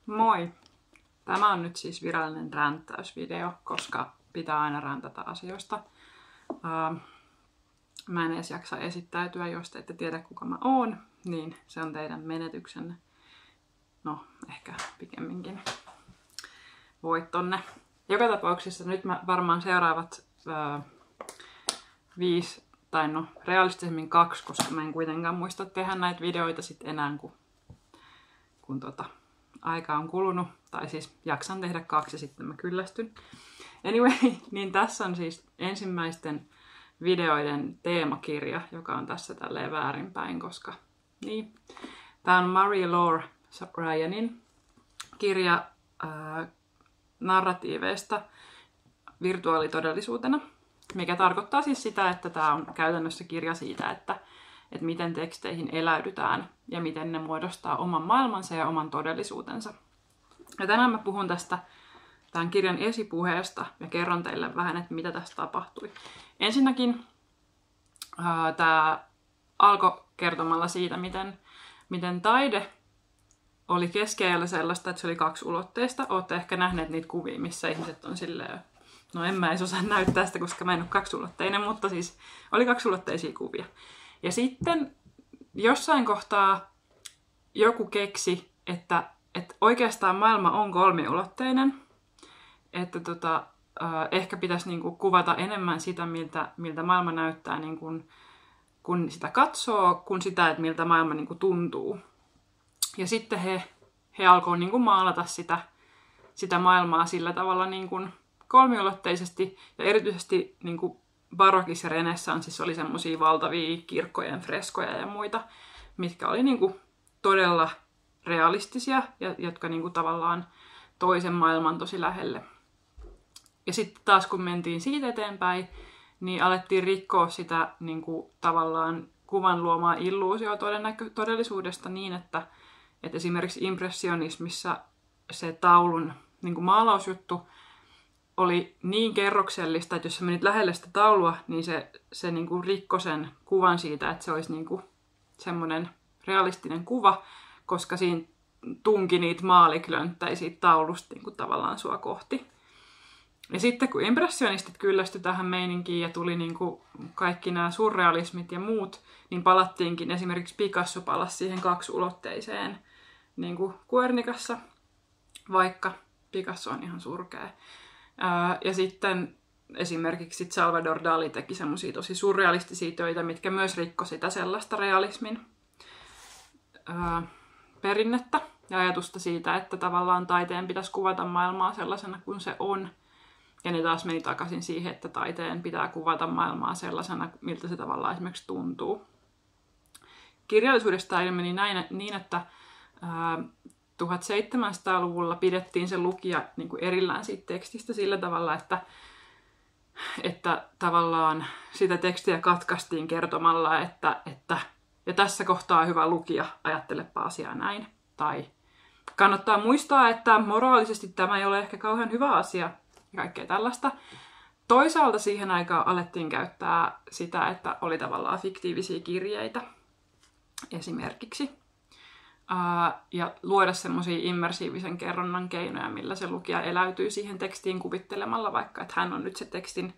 Moi! Tämä on nyt siis virallinen ränttäysvideo, koska pitää aina räntätä asioista. Mä en edes jaksa esittäytyä, jos te ette tiedä kuka mä oon, niin se on teidän menetyksenne. No, ehkä pikemminkin voittonne. Joka tapauksessa nyt mä varmaan seuraavat 5, tai no realistisemmin 2, koska mä en kuitenkaan muista tehdä näitä videoita sit enää, kun aika on kulunut. Tai siis jaksan tehdä 2 ja sitten mä kyllästyn. Anyway, niin tässä on siis ensimmäisten videoiden teemakirja, joka on tässä tälleen väärinpäin, koska niin. Tää on Marie-Laure Ryanin kirja narratiiveista virtuaalitodellisuutena, mikä tarkoittaa siis sitä, että tämä on käytännössä kirja siitä, että miten teksteihin eläydytään ja miten ne muodostaa oman maailmansa ja oman todellisuutensa. Ja tänään mä puhun tästä tämän kirjan esipuheesta ja kerron teille vähän, että mitä tässä tapahtui. Ensinnäkin tämä alkoi kertomalla siitä, miten taide oli keskiajalla sellaista, että se oli 2-ulotteista. Olette ehkä nähneet niitä kuvia, missä ihmiset on silleen, no en mä edes osaa näyttää sitä, koska mä en ole 2-ulotteinen, mutta siis oli 2-ulotteisia kuvia. Ja sitten jossain kohtaa joku keksi, että oikeastaan maailma on 3-ulotteinen, että ehkä pitäisi niinku kuvata enemmän sitä, miltä maailma näyttää, niin kun sitä katsoo, kuin sitä, että miltä maailma niinku tuntuu. Ja sitten he alkoi niinku maalata sitä maailmaa sillä tavalla niinku 3-ulotteisesti, ja erityisesti niinku barokissa ja renessanssissa oli semmosia valtavia kirkkojen freskoja ja muita, mitkä oli niinku todella realistisia ja jotka niinku tavallaan toisen maailman tosi lähelle. Ja sitten taas kun mentiin siitä eteenpäin, niin alettiin rikkoa sitä niinku tavallaan kuvan luomaa illuusioa todellisuudesta niin, että esimerkiksi impressionismissa se taulun niinku maalausjuttu oli niin kerroksellista, että jos sä menit lähelle sitä taulua, niin se niinku rikkoi sen kuvan siitä, että se olisi niinku semmoinen realistinen kuva, koska siinä tunki niitä maaliklönttäisiä siitä taulusta niinku tavallaan sua kohti. Ja sitten kun impressionistit kyllästyi tähän meininkiin ja tuli niinku kaikki nämä surrealismit ja muut, niin palattiinkin, esimerkiksi Picasso palasi siihen 2-ulotteiseen niinku Guernicassa, vaikka Picasso on ihan surkea. Ja sitten esimerkiksi Salvador Dali teki semmosia tosi surrealistisia töitä, mitkä myös rikkoi sitä sellaista realismin perinnettä ja ajatusta siitä, että tavallaan taiteen pitäisi kuvata maailmaa sellaisena kuin se on. Ja ne taas meni takaisin siihen, että taiteen pitää kuvata maailmaa sellaisena, miltä se tavallaan esimerkiksi tuntuu. Kirjallisuudesta ilmeni niin, että 1700-luvulla pidettiin se lukija niin kuin erillään siitä tekstistä sillä tavalla, että tavallaan sitä tekstiä katkaistiin kertomalla, että ja tässä kohtaa hyvä lukija, ajattelepa asiaa näin. Tai kannattaa muistaa, että moraalisesti tämä ei ole ehkä kauhean hyvä asia ja kaikkea tällaista. Toisaalta siihen aikaan alettiin käyttää sitä, että oli tavallaan fiktiivisiä kirjeitä esimerkiksi. Ja luoda semmoisia immersiivisen kerronnan keinoja, millä se lukija eläytyy siihen tekstiin kuvittelemalla vaikka, että hän on nyt se tekstin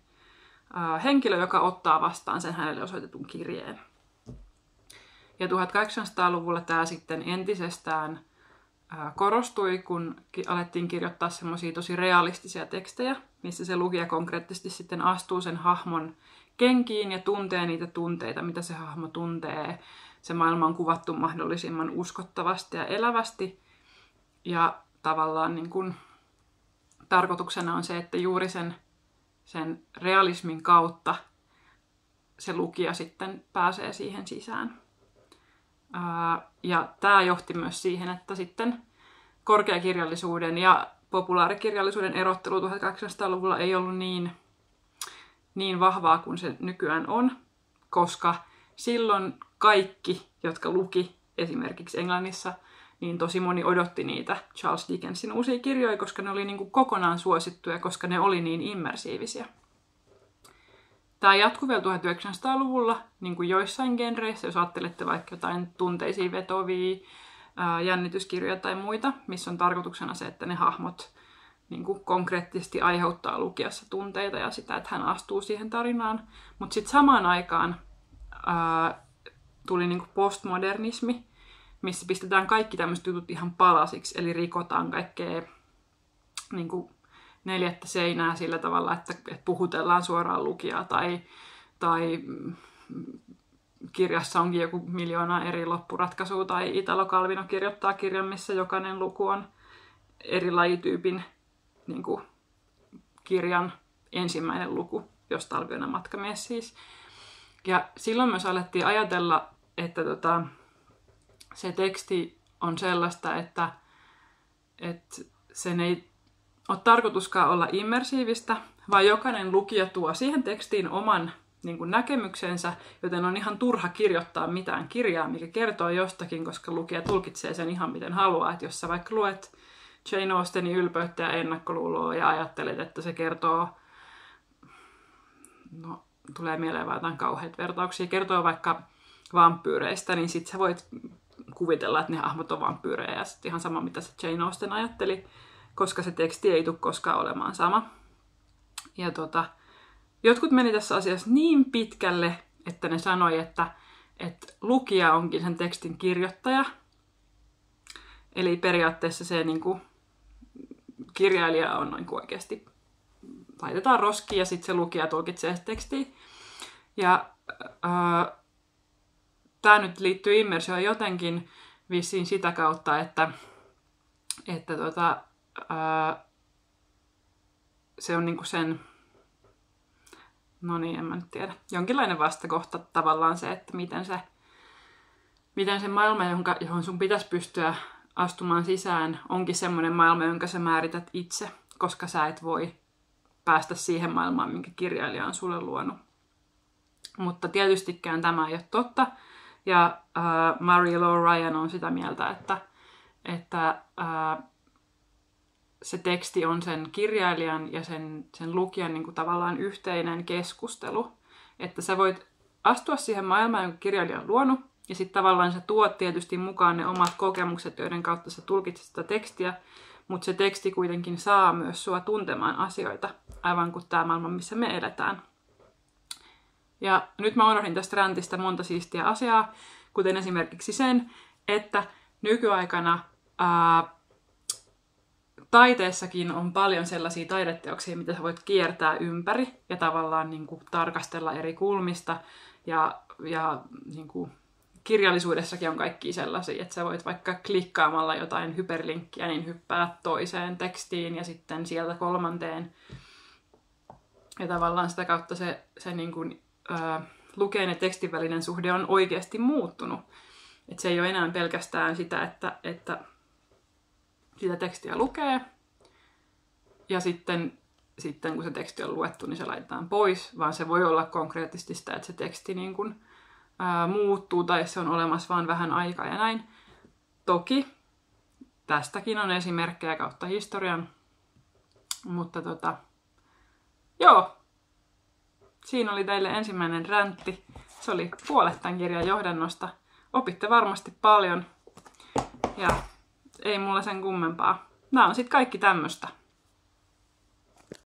henkilö, joka ottaa vastaan sen hänelle osoitetun kirjeen. Ja 1800-luvulla tämä sitten entisestään korostui, kun alettiin kirjoittaa semmoisia tosi realistisia tekstejä, missä se lukija konkreettisesti sitten astuu sen hahmon kenkiin ja tuntee niitä tunteita, mitä se hahmo tuntee. Se maailma on kuvattu mahdollisimman uskottavasti ja elävästi. Ja tavallaan niin kun, tarkoituksena on se, että juuri sen realismin kautta se lukija sitten pääsee siihen sisään. Ja tämä johti myös siihen, että sitten korkeakirjallisuuden ja populaarikirjallisuuden erottelu 1800-luvulla ei ollut niin vahvaa kuin se nykyään on, koska silloin kaikki, jotka luki esimerkiksi Englannissa, niin tosi moni odotti niitä Charles Dickensin uusia kirjoja, koska ne oli niin kuin kokonaan suosittuja, koska ne oli niin immersiivisiä. Tämä jatkui vielä 1900-luvulla niin kuin joissain genreissä, jos ajattelette vaikka jotain tunteisiin vetovia jännityskirjoja tai muita, missä on tarkoituksena se, että ne hahmot niin kuin konkreettisesti aiheuttaa lukijassa tunteita ja sitä, että hän astuu siihen tarinaan. Mutta sitten samaan aikaan tuli niin kuin postmodernismi, missä pistetään kaikki tämmöiset jutut ihan palasiksi, eli rikotaan kaikkea niin kuin 4 seinää sillä tavalla, että puhutellaan suoraan lukijaa, tai kirjassa onkin joku 1 miljoonaa eri loppuratkaisua, tai Italo Calvino kirjoittaa kirjan, missä jokainen luku on eri lajityypin niin kuin kirjan ensimmäinen luku, jos Talviona matkamies siis. Ja silloin myös alettiin ajatella, että se teksti on sellaista, että sen ei ole tarkoituskaan olla immersiivistä, vaan jokainen lukija tuo siihen tekstiin oman niin kuin näkemyksensä, joten on ihan turha kirjoittaa mitään kirjaa, mikä kertoo jostakin, koska lukija tulkitsee sen ihan miten haluaa. Että jos sä vaikka luet Jane Austenin Ylpeyttä ja ennakkoluuloa ja ajattelet, että se kertoo, no tulee mieleen vaan jotain kauheita vertauksia, kertoo vaikka vampyyreistä, niin sit sä voit kuvitella, että ne hahmot on vampyyrejä ja sitten ihan sama, mitä se Jane Austen ajatteli, koska se teksti ei tule koskaan olemaan sama. Ja jotkut meni tässä asiassa niin pitkälle, että ne sanoi, että lukija onkin sen tekstin kirjoittaja. Eli periaatteessa se niin kuin, kirjailija on niin kuin oikeasti laitetaan roskiin ja sitten se lukija tulkitsee se tekstiä. Ja tämä nyt liittyy immersioon jotenkin vissiin sitä kautta, että se on niinku sen, no niin, en mä nyt tiedä, jonkinlainen vastakohta tavallaan se, että miten se maailma, johon sun pitäisi pystyä astumaan sisään, onkin semmoinen maailma, jonka sä määrität itse, koska sä et voi päästä siihen maailmaan, minkä kirjailija on sulle luonut. Mutta tietystikään tämä ei ole totta. Ja Marie-Laure Ryan on sitä mieltä, että se teksti on sen kirjailijan ja sen lukijan niin kuin tavallaan yhteinen keskustelu. Että sä voit astua siihen maailmaan, jonka kirjailija on luonut, ja sitten tavallaan sä tuot tietysti mukaan ne omat kokemukset, joiden kautta sä tulkitset sitä tekstiä, mutta se teksti kuitenkin saa myös sua tuntemaan asioita, aivan kuin tämä maailma, missä me eletään. Ja nyt mä unohdin tästä räntistä monta siistiä asiaa, kuten esimerkiksi sen, että nykyaikana taiteessakin on paljon sellaisia taideteoksia, mitä sä voit kiertää ympäri ja tavallaan niin kuin tarkastella eri kulmista. Ja niin kuin kirjallisuudessakin on kaikkia sellaisia, että sä voit vaikka klikkaamalla jotain hyperlinkkiä, niin hyppää toiseen tekstiin ja sitten sieltä 3. Ja tavallaan sitä kautta se niin kuin, lukijan ja tekstin välinen suhde on oikeasti muuttunut. Et se ei ole enää pelkästään sitä, että sitä tekstiä lukee ja sitten kun se teksti on luettu, niin se laitetaan pois, vaan se voi olla konkreettisesti sitä, että se teksti niin kuin, muuttuu tai se on olemassa vaan vähän aikaa ja näin. Toki tästäkin on esimerkkejä kautta historian, mutta joo, siinä oli teille ensimmäinen räntti. Se oli puolet tämän kirjan johdannosta. Opitte varmasti paljon ja ei mulla sen kummempaa. Nämä on sitten kaikki tämmöistä.